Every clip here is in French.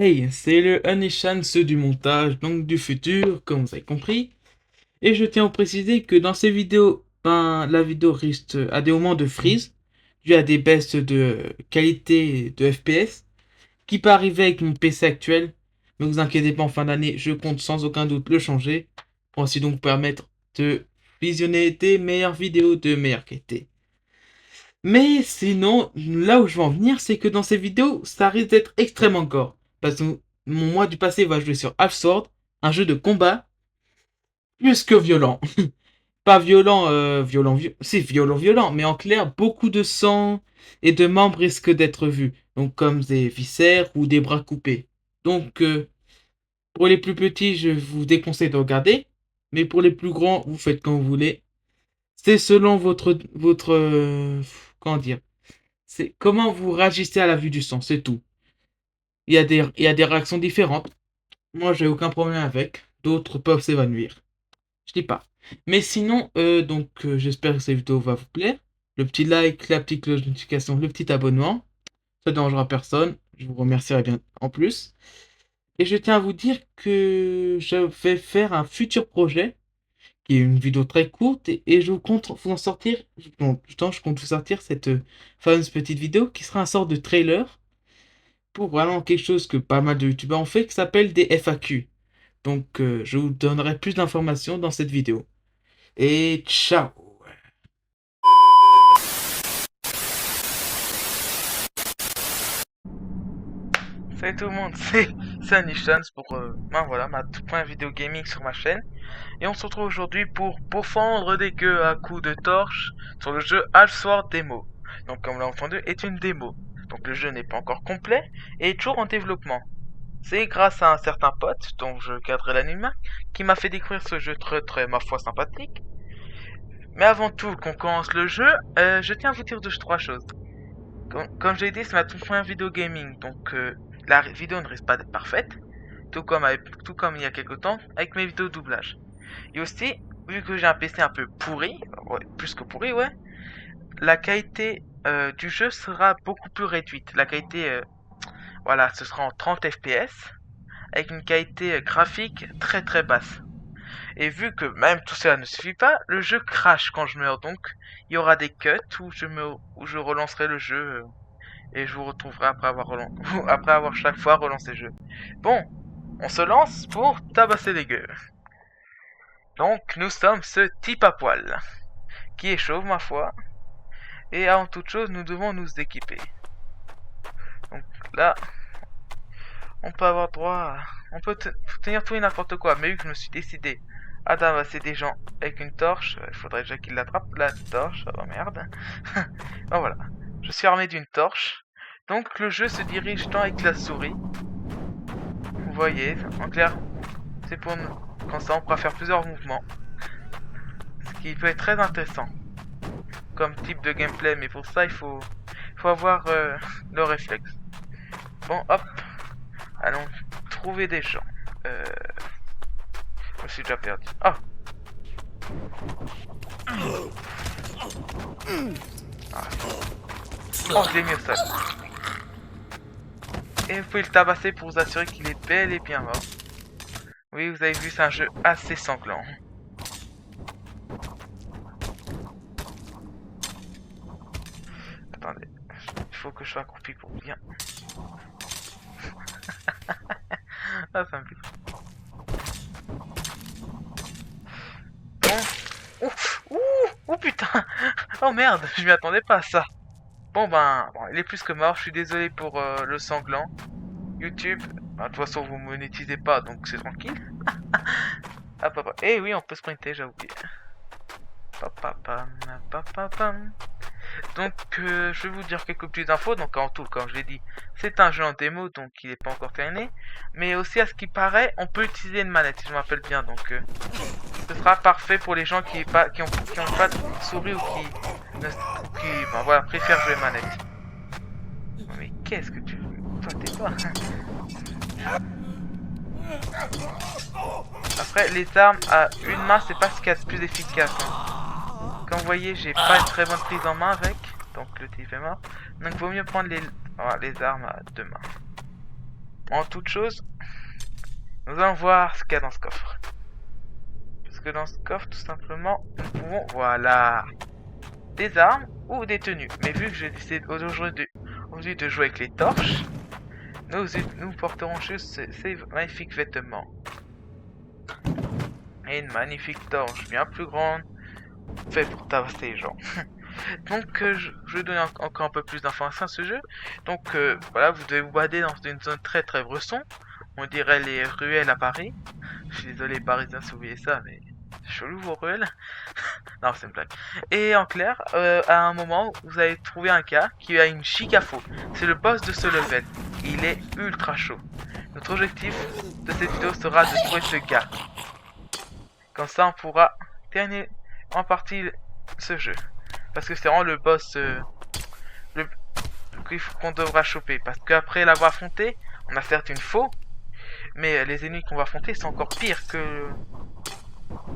Hey, c'est le Anishan, ceux du montage, donc du futur, comme vous avez compris. Et je tiens à préciser que dans ces vidéos, la vidéo risque à des moments de freeze, dû à des baisses de qualité de FPS, qui peut arriver avec mon PC actuel. Ne vous inquiétez pas, en fin d'année, je compte sans aucun doute le changer, pour ainsi donc vous permettre de visionner des meilleures vidéos de meilleure qualité. Mais sinon, là où je veux en venir, c'est que dans ces vidéos, ça risque d'être extrêmement gore. Parce que mon moi du passé va jouer sur Half-Sword, un jeu de combat plus que violent. Pas violent, si violent, violent, mais en clair, beaucoup de sang et de membres risquent d'être vus. Donc comme des viscères ou des bras coupés. Donc pour les plus petits, je vous déconseille de regarder. Mais pour les plus grands, vous faites comme vous voulez. C'est selon comment dire, c'est comment vous réagissez à la vue du sang, c'est tout. Il y a des réactions différentes. Moi, j'ai aucun problème avec. D'autres peuvent s'évanouir. Je dis pas. Mais sinon, j'espère que cette vidéo va vous plaire. Le petit like, la petite cloche de notification, le petit abonnement. Ça ne dérangera personne. Je vous remercierai bien en plus. Et je tiens à vous dire que je vais faire un futur projet qui est une vidéo très courte et je compte vous en sortir. Je compte vous sortir cette fameuse petite vidéo qui sera un sort de trailer pour vraiment quelque chose que pas mal de youtubeurs ont fait qui s'appelle des FAQ. Donc je vous donnerai plus d'informations dans cette vidéo. Et ciao. Salut tout le monde, c'est Anishans pour voilà, ma toute première vidéo gaming sur ma chaîne. Et on se retrouve aujourd'hui pour pourfendre des queues à coups de torche sur le jeu Half-Sword Demo. Donc comme l'a entendu, est une démo. Donc le jeu n'est pas encore complet et est toujours en développement. C'est grâce à un certain pote, dont je garderai l'anonymat, qui m'a fait découvrir ce jeu très très, ma foi, sympathique. Mais avant tout qu'on commence le jeu, je tiens à vous dire trois choses. Comme j'ai dit, c'est ma toute première vidéo gaming, donc la vidéo ne risque pas d'être parfaite, tout comme il y a quelques temps avec mes vidéos de doublage. Et aussi, vu que j'ai un PC un peu pourri, ouais, plus que pourri, ouais, la qualité du jeu sera beaucoup plus réduite. La qualité, voilà, ce sera en 30 FPS, avec une qualité graphique très très basse. Et vu que même tout cela ne suffit pas, le jeu crache quand je meurs, donc il y aura des cuts où je relancerai le jeu et je vous retrouverai après avoir chaque fois relancé le jeu. Bon, on se lance pour tabasser les gueules. Donc nous sommes ce type à poil, qui est chauve ma foi, et avant toute chose nous devons nous équiper. Donc là, on peut avoir droit à... On peut tenir tout et n'importe quoi, mais vu que je me suis décidé à tabasser des gens avec une torche, il faudrait déjà qu'il l'attrape, la torche, oh merde. Bon voilà, je suis armé d'une torche, donc le jeu se dirige tant avec la souris. Vous voyez, en clair, c'est pour nous. Comme ça, on pourra faire plusieurs mouvements. Ce qui peut être très intéressant comme type de gameplay, mais pour ça, faut avoir le réflexe. Bon, hop. Allons trouver des gens. Je me suis déjà perdu. Oh! Ah. Oh, je l'ai mis au sol. Et vous pouvez le tabasser pour vous assurer qu'il est bel et bien mort. Oui, vous avez vu, c'est un jeu assez sanglant. Attendez, il faut que je sois accroupi pour bien. Ah, ça me fait. Bon. Ouh, putain. Oh merde, je m'y attendais pas à ça. Bon, il est plus que mort. Je suis désolé pour le sanglant. YouTube, de toute façon, vous monétisez pas, donc c'est tranquille. Eh oui, on peut sprinter, j'ai oublié. Donc, je vais vous dire quelques petites infos. Donc, en tout, comme je l'ai dit, c'est un jeu en démo, donc il n'est pas encore terminé. Mais aussi, à ce qui paraît, on peut utiliser une manette, si je me rappelle bien. Donc, ce sera parfait pour les gens qui ont pas de souris ou voilà, préfèrent jouer manette. Mais qu'est-ce que tu veux? Toi, tais pas. Après, les armes à une main, c'est pas ce qu'il y a de plus efficace. Hein. Comme vous voyez, j'ai pas une très bonne prise en main avec. Donc le type est mort. Donc vaut mieux prendre les armes à deux mains. En toute chose, nous allons voir ce qu'il y a dans ce coffre. Parce que dans ce coffre, tout simplement, nous pouvons, voilà, des armes ou des tenues. Mais vu que j'ai décidé aujourd'hui de jouer avec les torches, nous porterons juste ces magnifiques vêtements. Et une magnifique torche bien plus grande, faite pour tabasser les gens. Donc je vais donner encore un peu plus d'informations à ce jeu. Donc voilà, vous devez vous balader dans une zone très très bresson. On dirait les ruelles à Paris. Je suis désolé parisiens si vous voyez ça, mais c'est chelou vos ruelles. Non, c'est une blague. Et en clair, à un moment, vous allez trouver un gars qui a une Chicafo. C'est le boss de ce level. Il est ultra chaud. Notre objectif de cette vidéo sera de trouver ce gars. Comme ça, on pourra terminer en partie ce jeu. Parce que c'est vraiment le boss qu'on devra choper. Parce qu'après l'avoir affronté, on a certes une faux. Mais les ennemis qu'on va affronter sont encore pires que...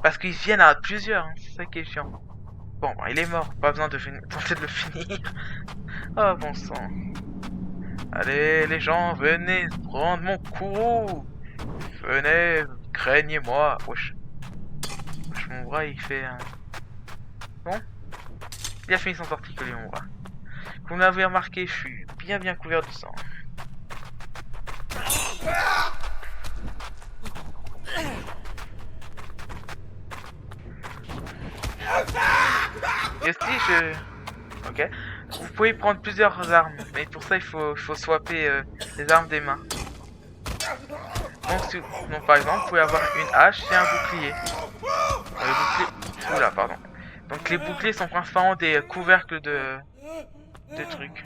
Parce qu'ils viennent à plusieurs, hein, c'est ça qui est chiant. Bon, bah, il est mort, pas besoin de tenter de le finir. Oh bon sang. Allez les gens, venez prendre mon courroux. Venez, craignez-moi. Wesh. Wesh, mon bras il fait un... Bon. Il a fini son torticolis mon bras. Comme vous l'avez remarqué, je suis bien couvert de sang. Et aussi ok. Vous pouvez prendre plusieurs armes, mais pour ça il faut swapper les armes des mains. Donc par exemple, vous pouvez avoir une hache et un bouclier. Oula, pardon. Donc les boucliers sont principalement des couvercles de trucs.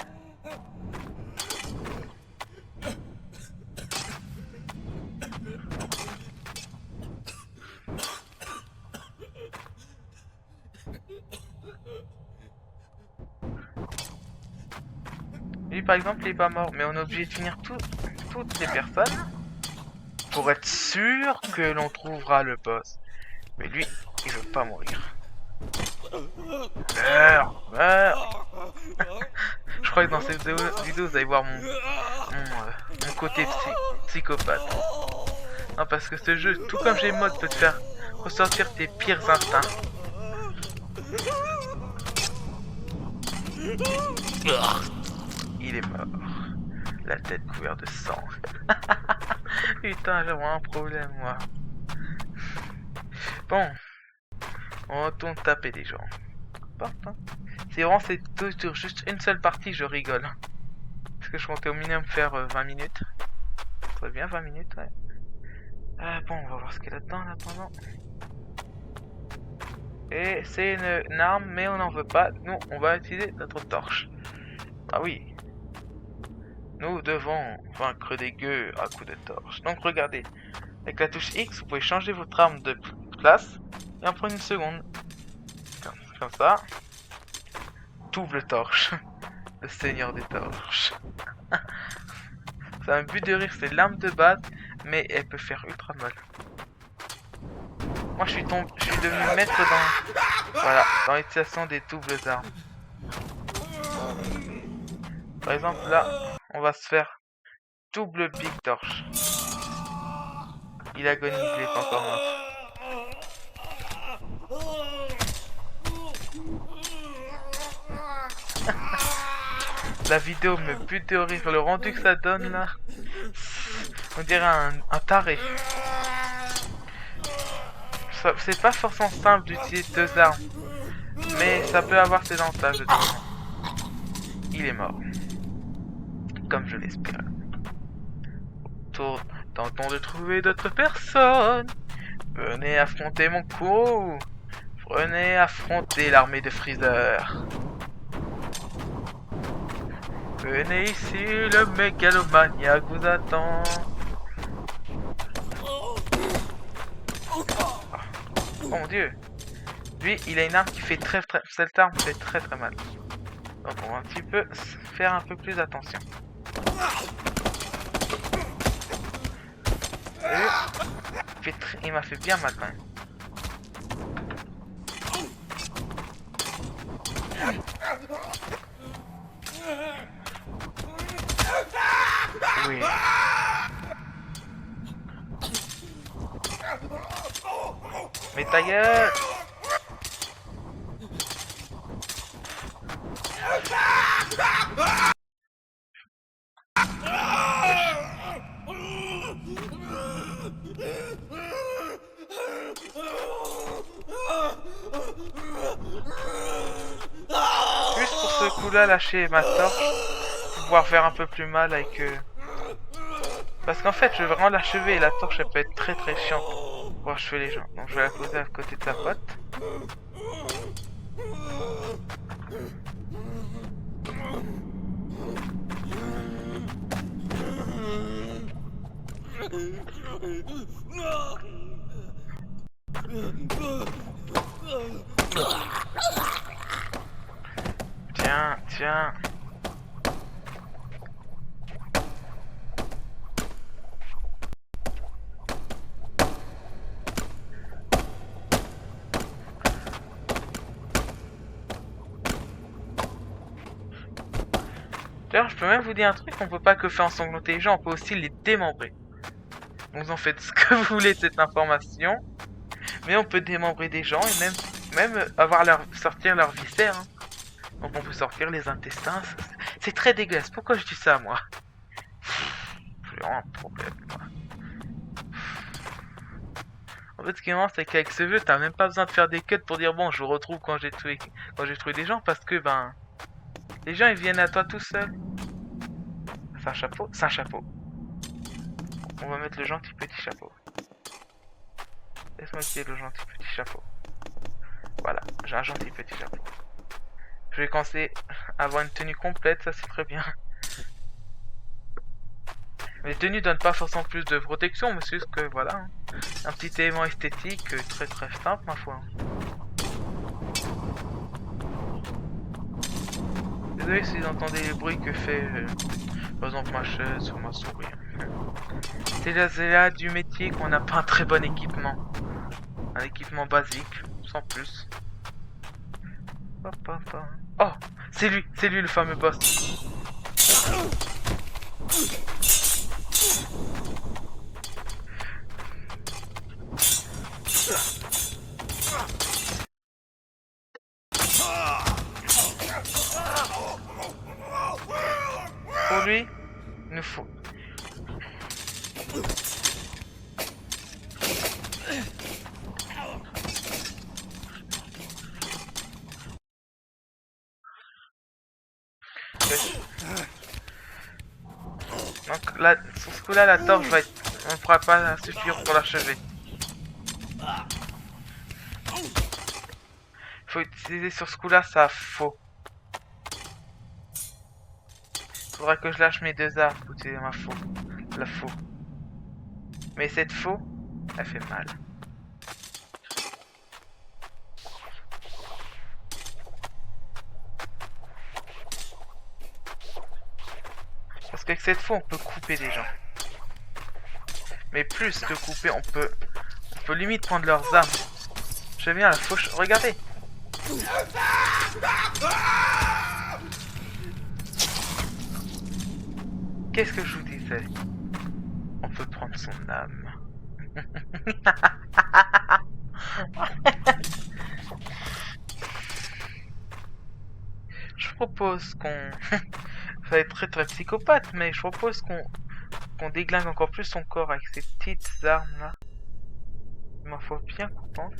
Lui par exemple il est pas mort, mais on est obligé de finir toutes les personnes pour être sûr que l'on trouvera le boss. Mais lui, il veut pas mourir. Meurs. Je crois que dans cette vidéo vous allez voir mon côté psychopathe. Non, parce que ce jeu, tout comme j'ai mode, peut te faire ressortir tes pires instincts. Il est mort. La tête couverte de sang. Putain, j'ai vraiment un problème, moi. Bon. On retourne taper des gens. C'est vraiment, c'est toujours juste une seule partie, je rigole. Parce que je comptais au minimum faire 20 minutes. Très bien, 20 minutes, ouais. Bon, on va voir ce qu'il y a là-dedans, là, pendant. Et c'est une arme, mais on n'en veut pas. Nous, on va utiliser notre torche. Ah oui. Nous devons vaincre des gueux à coups de torche. Donc regardez, avec la touche X, vous pouvez changer votre arme de place et en prendre une seconde. Comme ça. Double torche. Le seigneur des torches. C'est un but de rire, c'est l'arme de base, mais elle peut faire ultra mal. Moi je suis devenu maître dans l'utilisation des doubles armes. Par exemple là, on va se faire double big torche. Il agonise, il est pas encore mort. La vidéo me bute de rire, le rendu que ça donne là. On dirait un taré. C'est pas forcément simple d'utiliser deux armes, mais ça peut avoir ses avantages. Il est mort. Comme je l'espérais. Tentons de trouver d'autres personnes. Venez affronter mon crew. Venez affronter l'armée de Freezer. Venez ici, le mégalomaniaque vous attend. Oh mon dieu. Lui, il a une arme qui fait cette arme fait très mal. Donc on va un petit peu faire un peu plus attention. Il m'a fait bien mal quand même. Oui. Mais ta gueule! Juste pour ce coup-là, lâcher ma torche pour pouvoir faire un peu plus mal avec... Parce qu'en fait, je veux vraiment l'achever et la torche, elle peut être très très chiante pour achever les gens. Donc je vais la poser à côté de sa pote. Tiens, tiens. D'ailleurs, je peux même vous dire un truc, on peut pas que faire ensanglanter les gens, on peut aussi les démembrer. Donc vous en faites ce que vous voulez de cette information. Mais on peut démembrer des gens et même avoir sortir leurs viscères. Hein. Donc on peut sortir les intestins. C'est très dégueulasse. Pourquoi je dis ça, moi? J'ai vraiment un problème, moi. En fait, ce qui est marrant, c'est qu'avec ce jeu, t'as même pas besoin de faire des cuts pour dire bon, je vous retrouve quand j'ai tué des gens, parce que ben, les gens ils viennent à toi tout seuls. C'est un chapeau, c'est un chapeau. On va mettre le gentil petit chapeau. Laisse-moi essayer le gentil petit chapeau. Voilà, j'ai un gentil petit chapeau. Je vais commencer à avoir une tenue complète, ça c'est très bien. Les tenues donnent pas forcément plus de protection, mais c'est juste que voilà, hein, un petit élément esthétique très très simple ma foi. Désolé si vous entendez les bruits que fait par exemple ma chaise ou ma souris. C'est là du métier qu'on n'a pas un très bon équipement. Un équipement basique, sans plus. Oh, c'est lui le fameux boss. Pour lui, il nous faut... Donc là, sur ce coup-là, la torche va être... On ne pourra pas suffire pour l'achever. Il faut utiliser sur ce coup-là sa faux. Faudra que je lâche mes deux armes pour utiliser ma faux. La faux. Mais cette faux, elle fait mal. Parce qu'avec cette faux, on peut couper des gens. Mais plus que couper, on peut limite prendre leurs armes. Je viens la fauche. Regardez. Qu'est-ce que je vous disais? On peut prendre son âme. Je propose qu'on... Ça va être très très psychopathe, mais je propose qu'on déglingue encore plus son corps avec ces petites armes là. Ma foi bien coupante.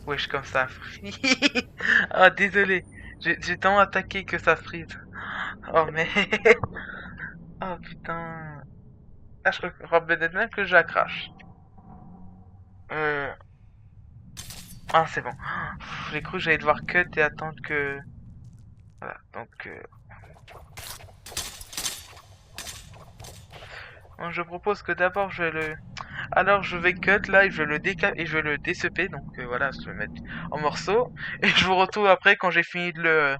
Wesh, comme ça frise. Ah, désolé. J'ai tellement attaqué que ça frise. Oh, mais... Oh, putain. Ah, je crois peut-être même que je la crache. Ah, c'est bon. J'ai cru que j'allais devoir cut et attendre que... Voilà, donc... Bon, je propose que d'abord je vais le... Alors je vais cut là et je vais le déceper, donc voilà, je vais le mettre en morceaux. Et je vous retrouve après quand j'ai fini de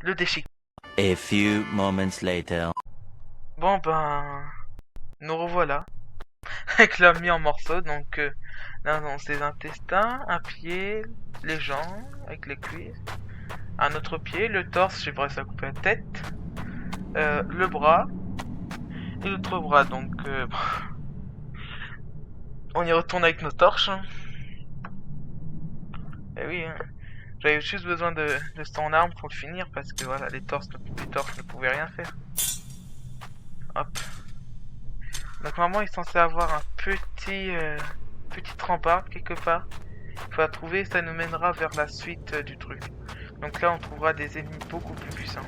le déchiqueter. A few moments later. Bon ben... Nous revoilà. Avec l'homme mis en morceaux, donc... là, dans ses intestins, un pied, les jambes, avec les cuisses. un autre pied, le torse, j'ai réussi à couper la tête, le bras et l'autre bras. Donc on y retourne avec nos torches. Hein. Et oui, hein. J'avais juste besoin de son arme pour le finir parce que voilà, les torches ne pouvaient rien faire. Hop. Donc normalement il est censé avoir un petit rempart quelque part. Il faut la trouver, ça nous mènera vers la suite du truc. Donc là on trouvera des ennemis beaucoup plus puissants.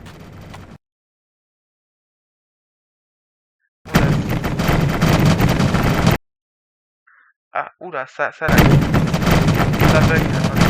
Ah, oula, ça lag. Ça bug, attendez.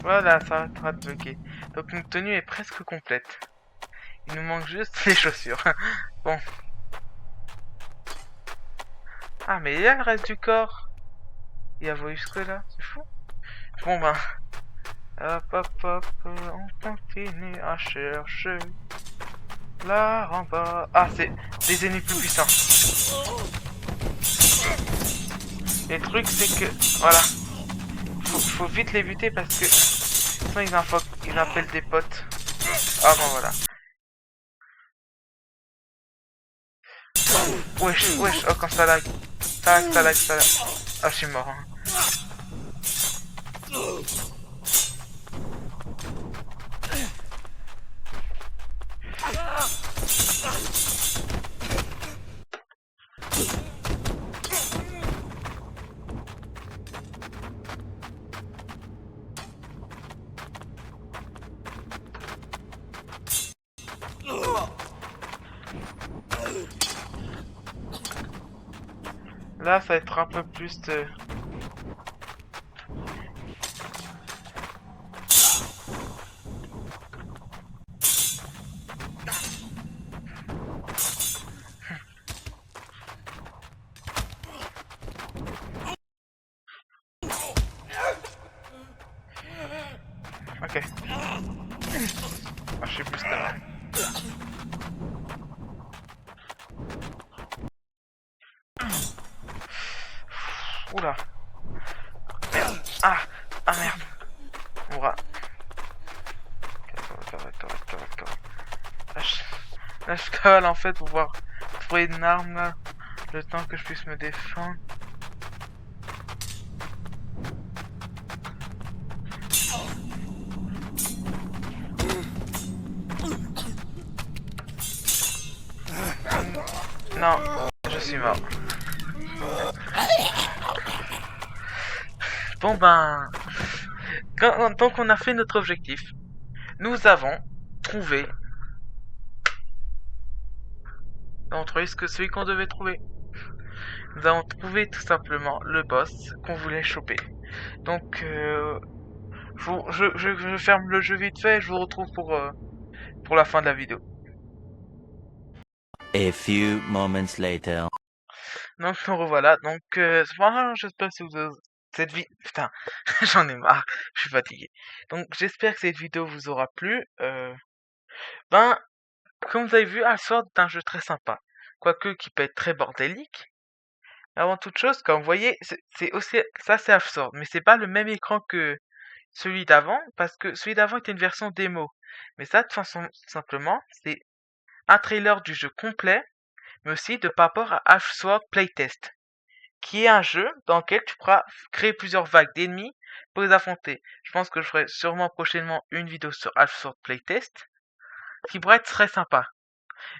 Voilà, ça arrêtera de bugger. Donc notre tenue est presque complète. Il nous manque juste les chaussures. Bon. Ah, mais il y a le reste du corps. Il a volé jusque là, c'est fou. Bon ben. Hop hop hop, on continue à chercher. Là en bas. Ah, c'est des ennemis plus puissants. Et le truc, c'est que. Voilà. Faut vite les buter parce que. Sinon, ils appellent des potes. Ah bon, voilà. Wesh, wesh, oh, quand ça lag. Ça lag, ça lag, ça lag. Ah, je suis mort. Hein. Là, ça va être un peu plus de... Ok. Ah, je sais plus ce là. Oula. Merde. Ah. Ah merde. Mon bras. Là, je cavale en fait pour pouvoir trouver une arme là. Le temps que je puisse me défendre. Non, je suis mort. Bon ben, donc on a fait notre objectif. Nous avons trouvé. On trouvé celui qu'on devait trouver. Nous avons trouvé tout simplement le boss qu'on voulait choper. Donc, je ferme le jeu vite fait et je vous retrouve pour la fin de la vidéo. A few moments later. Donc nous revoilà. Donc voilà, j'espère que cette vie, putain, j'en ai marre, je suis fatigué. Donc j'espère que cette vidéo vous aura plu. Ben, comme vous avez vu, Half-Sword est un jeu très sympa, quoique qui peut être très bordélique. Avant toute chose, comme vous voyez, c'est aussi ça, c'est Half-Sword, mais c'est pas le même écran que celui d'avant, parce que celui d'avant était une version démo. Mais ça, de toute façon, simplement, c'est un trailer du jeu complet, mais aussi de par rapport à Half-Sword Playtest, qui est un jeu dans lequel tu pourras créer plusieurs vagues d'ennemis pour les affronter. Je pense que je ferai sûrement prochainement une vidéo sur Half-Sword Playtest, qui pourrait être très sympa.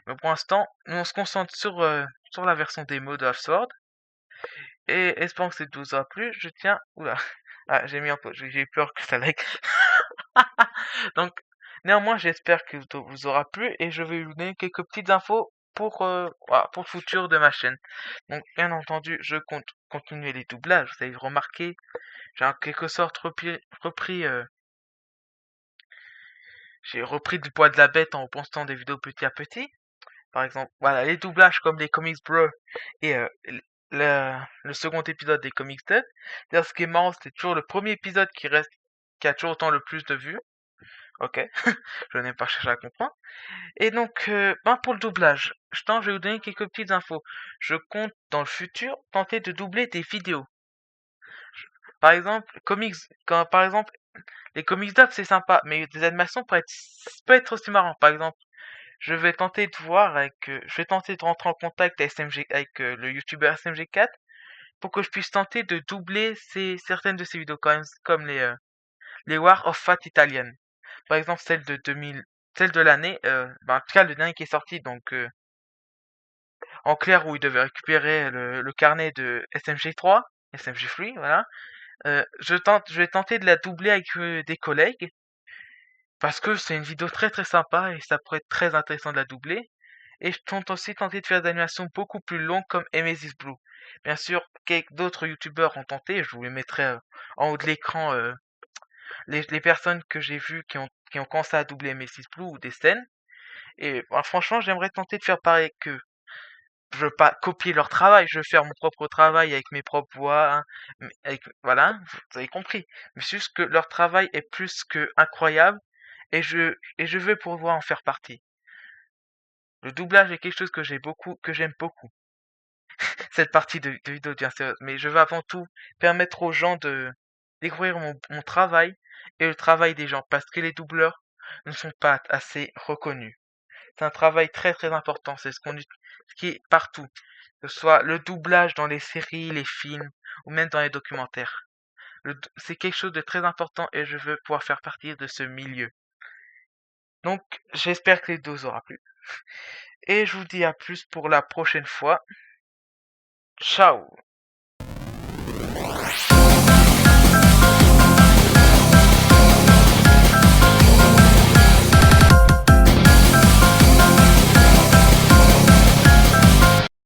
Mais pour l'instant, nous on se concentre sur la version démo de Half-Sword. Et espérant que cette vidéo vous aura plu, je tiens... Oula, ah, j'ai mis un peu, j'ai eu peur que ça lag. Donc, néanmoins, j'espère que vous aura plu et je vais vous donner quelques petites infos voilà, pour le futur de ma chaîne. Donc, bien entendu, je compte continuer les doublages. Vous avez remarqué, j'ai en quelque sorte repris j'ai repris du poids de la bête en postant des vidéos petit à petit. Par exemple, voilà, les doublages comme les Comics Bro et le second épisode des Comics Dead. D'ailleurs, ce qui est marrant, c'est toujours le premier épisode qui a toujours autant le plus de vues. Ok, je n'ai pas cherché à comprendre. Et donc, pour le doublage, je vais vous donner quelques petites infos. Je compte dans le futur tenter de doubler des vidéos. Par exemple, par exemple, les comics dub c'est sympa, mais des animations peut être aussi marrant. Par exemple, je vais tenter de rentrer en contact avec le youtubeur SMG4 pour que je puisse tenter de doubler certaines de ses vidéos comme les War of Fat Italian. Par exemple, celle de l'année, en tout cas le dernier qui est sorti, donc en clair où il devait récupérer le carnet de SMG3, SMG3, voilà. Je vais tenter de la doubler avec des collègues parce que c'est une vidéo très très sympa et ça pourrait être très intéressant de la doubler. Et je compte aussi tenter de faire des animations beaucoup plus longues comme Amethyst Blue. Bien sûr, d'autres youtubeurs ont tenté, je vous les mettrai en haut de l'écran les personnes que j'ai vues qui ont commencé à doubler Amethyst Blue ou des scènes. Et franchement, j'aimerais tenter de faire pareil que je veux pas copier leur travail, je veux faire mon propre travail avec mes propres voix, hein, voilà, vous avez compris. Mais c'est juste que leur travail est plus que incroyable et je veux pouvoir en faire partie. Le doublage est quelque chose que j'aime beaucoup. Cette partie de vidéo devient sérieuse, mais je veux avant tout permettre aux gens de découvrir mon travail et le travail des gens, parce que les doubleurs ne sont pas assez reconnus. C'est un travail très très important, ce qui est partout, que ce soit le doublage dans les séries, les films ou même dans les documentaires. C'est quelque chose de très important et je veux pouvoir faire partie de ce milieu. Donc j'espère que les vidéo vous aura plu et je vous dis à plus pour la prochaine fois. Ciao.